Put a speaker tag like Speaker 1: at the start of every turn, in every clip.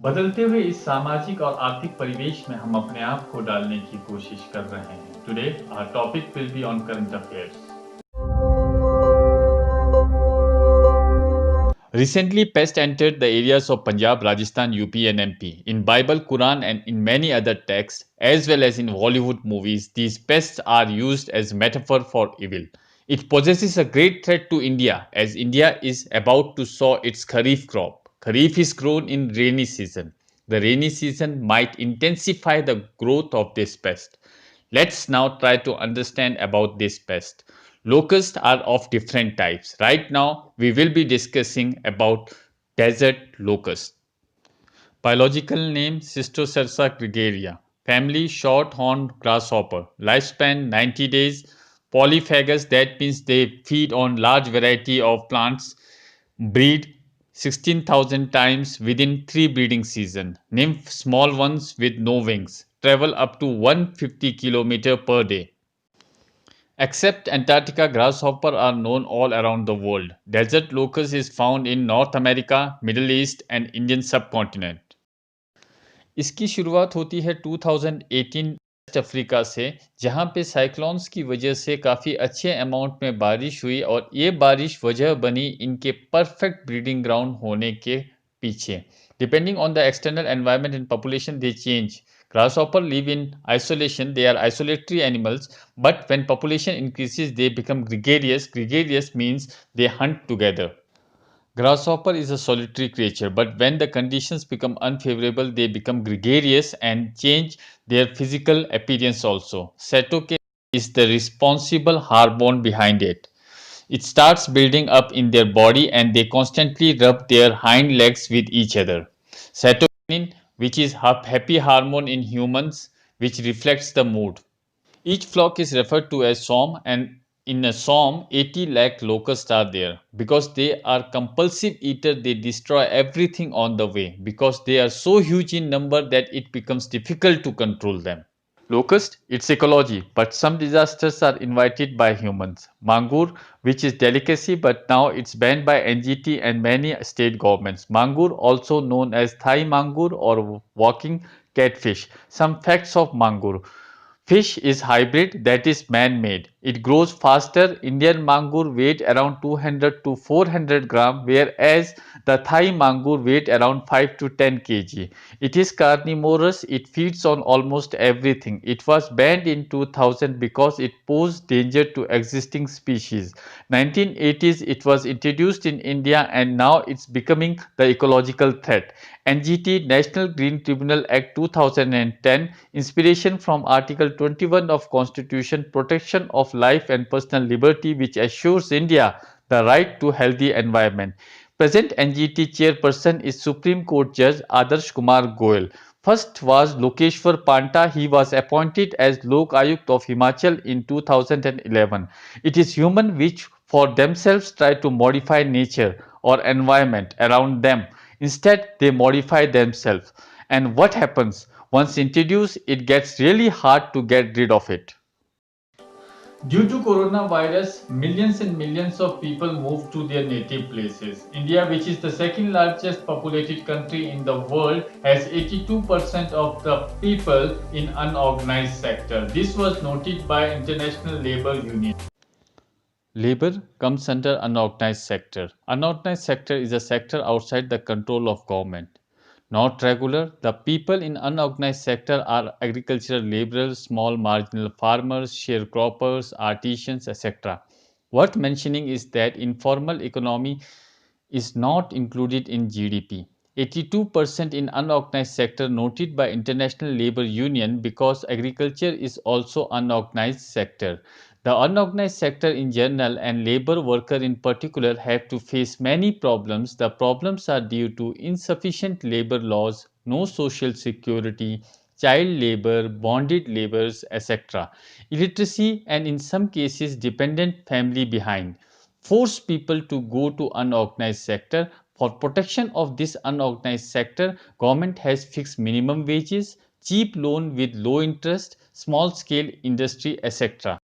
Speaker 1: बदलते हुए इस सामाजिक और आर्थिक परिवेश में हम अपने आप को डालने की कोशिश कर रहे हैं। Today our topic will be on current affairs. Recently, pests entered the areas of Punjab, Rajasthan, UP, and MP. In Bible, Quran, and in many other texts, as well as in Hollywood movies, these pests are used as metaphor for evil. It possesses a great threat to India, as India is about to sow its Kharif crop. Kharif is grown in rainy season. The rainy season might intensify the growth of this pest. Let's now try to understand about this pest. Locusts are of different types. Right now, we will be discussing about desert locust. Biological name Cystocerca gregaria. Family short-horned grasshopper. Lifespan 90 days. Polyphagous, that means they feed on large variety of plants. Breed 16,000 times within 3 breeding seasons. Nymph small ones with no wings. Travel up to 150 km per day. Except Antarctica, grasshopper are known all around the world. Desert locust is found in North America, Middle East and Indian subcontinent. इसकी शुरुआत होती है 2018 waste Africa से, जहां पे cyclones की वजह से काफ़ी अच्छे अमाउंट में बारिश हुई और ये बारिश वजह बनी इनके परफेक्ट ब्रीडिंग ग्राउंड होने के पीछे. Depending on the external environment and population they change. Grasshopper live in isolation, they are isolatory animals, but when population increases they become gregarious. Gregarious means they hunt together. Grasshopper is a solitary creature, but when the conditions become unfavorable, they become gregarious and change their physical appearance also. Cytokine is the responsible hormone behind it. It starts building up in their body and they constantly rub their hind legs with each other. Serotonin, which is happy hormone in humans, which reflects the mood. Each flock is referred to as swarm, and in a swarm 80 lakh locusts are there. Because they are compulsive eater, they destroy everything on the way because they are so huge in number that it becomes difficult to control them. Locust, its ecology, but some disasters are invited by humans. Mangur, which is delicacy but now it's banned by NGT and many state governments. Mangur, also known as Thai mangur or walking catfish. Some facts of mangur. Fish is hybrid, that is man-made. It grows faster. Indian mangur weight around 200 to 400 gram, whereas the Thai mangur weight around 5 to 10 kg. It is carnivorous. It feeds on almost everything. It was banned in 2000 because it posed danger to existing species. 1980s it was introduced in India and now it's becoming the ecological threat. NGT National Green Tribunal Act 2010, inspiration from Article 21 of Constitution, protection of life and personal liberty, which assures India the right to healthy environment. Present NGT chairperson is Supreme Court Judge Adarsh Kumar Goyal. First was Lokeshwar Panta. He was appointed as Lok Ayukt of Himachal in 2011. It is human which for themselves try to modify nature or environment around them. Instead, they modify themselves. And what happens? Once introduced, it gets really hard to get rid of it. Due to coronavirus, millions and millions of people moved to their native places. India, which is the second largest populated country in the world, has 82% of the people in unorganized sector. This was noted by International Labour Union. Labor comes under unorganized sector. Unorganized sector is a sector outside the control of government. Not regular, the people in unorganized sector are agricultural laborers, small marginal farmers, sharecroppers, artisans, etc. Worth mentioning is that informal economy is not included in GDP. 82% in unorganized sector noted by International Labour Union because agriculture is also unorganized sector. The unorganized sector in general and labor worker in particular have to face many problems. The problems are due to insufficient labor laws, no social security, child labor, bonded laborers, etc. Illiteracy and in some cases dependent family behind force people to go to unorganized sector. For protection of this unorganized sector, government has fixed minimum wages, cheap loan with low interest, small scale industry, etc.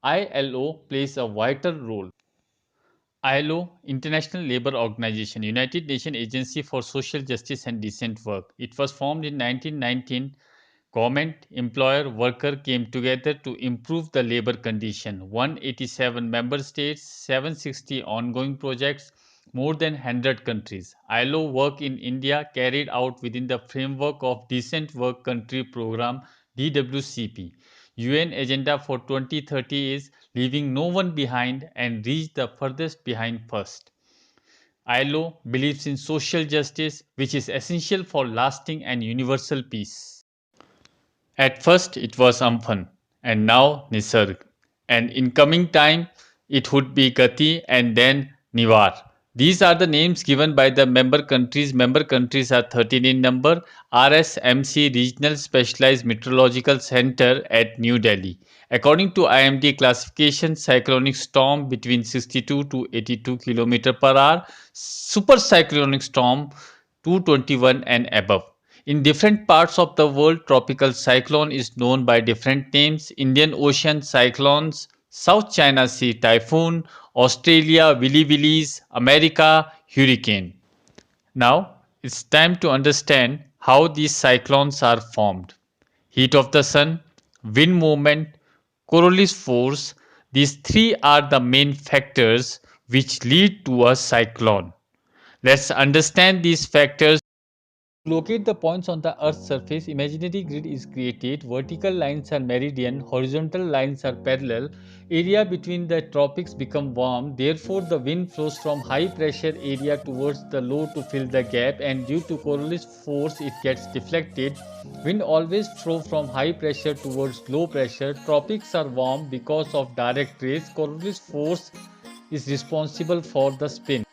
Speaker 1: ILO plays a vital role. ILO, International Labour Organization, United Nations Agency for Social Justice and Decent Work. It was formed in 1919. Government, employer, worker came together to improve the labor condition. 187 member states, 760 ongoing projects, more than 100 countries. ILO work in India carried out within the framework of Decent Work Country Program DWCP. UN agenda for 2030 is leaving no one behind and reach the furthest behind first. ILO believes in social justice, which is essential for lasting and universal peace. At first it was Amphan and now Nisarg. And in coming time it would be Gati and then Nivar. These are the names given by the member countries. Member countries are 13 in number. RSMC Regional Specialized Meteorological Center at New Delhi. According to IMD classification, cyclonic storm between 62 to 82 km per hour, super cyclonic storm 221 and above. In different parts of the world, tropical cyclone is known by different names. Indian Ocean cyclones, South China Sea typhoon, Australia Willy Willies, America hurricane. Now, it's time to understand how these cyclones are formed. Heat of the sun, wind movement, Coriolis force, these three are the main factors which lead to a cyclone. Let's understand these factors. To locate the points on the Earth's surface, imaginary grid is created. Vertical lines are meridian, horizontal lines are parallel. Area between the tropics become warm. Therefore, the wind flows from high pressure area towards the low to fill the gap, and due to Coriolis force, it gets deflected. Wind always flows from high pressure towards low pressure. Tropics are warm because of direct rays. Coriolis force is responsible for the spin.